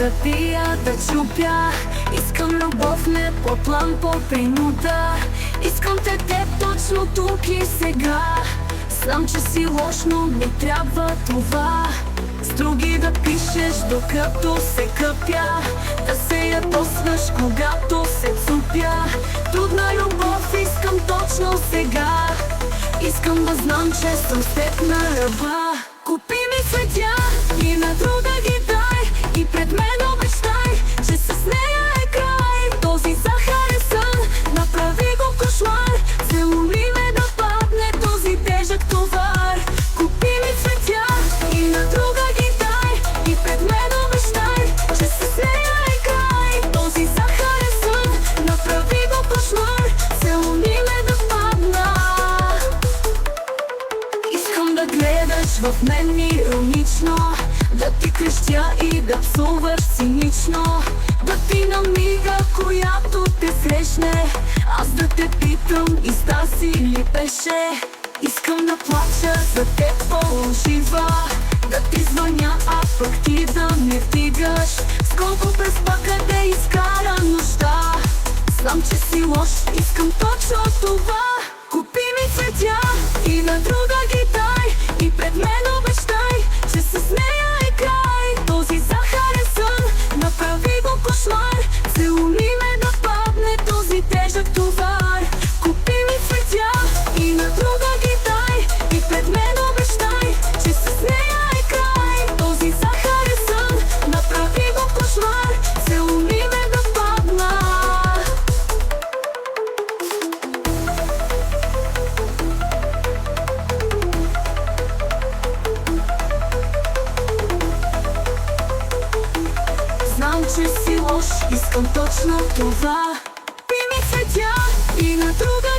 да пия, да чупя. Искам любов не по план, по принуда. Искам те теб точно тук и сега. Знам, че си лош, но ми трябва това. С други да пишеш, докато се къпя. Да се ядосваш, когато се цупя. Трудна любов искам точно сега. Искам да знам, че съм с теб на ръба. Купи ми цветя и на друга ги дай. И пред мен обещай, че с нея е край. Този захарен сън, направи го кошмар. Целуни ме да падне този тежък товар. Купи ми цветя и на друга ги дай. И пред мен обещай, че с нея е край. Този захарен сън, направи го кошмар. Целуни ме да падна. Искам да гледаш в мен иронично, да ти крещя и да псуваш цинично. Да ти намига, която те срещне. Аз да те питам, и Стаси ли беше? Искам да плача за теб по-лжива. Да ти звъня, а пък ти да не вдигаш. С колко през пъка да изкара нощта. Знам, че си лош, искам точно това. Купи ми цветя и на друга ги дай. И пред мен обещай, че с нея е край. Този захарен сън, направи го кошмар. Целуни ме да падне този тежък товар. Купи ми цветя и на друга ги дай. И пред мен обещай, че с нея е край. Този захарен сън, направи го кошмар. Целуни ме да падна. Знам, че си лош, искам точно това. Пи ми цветя и на друга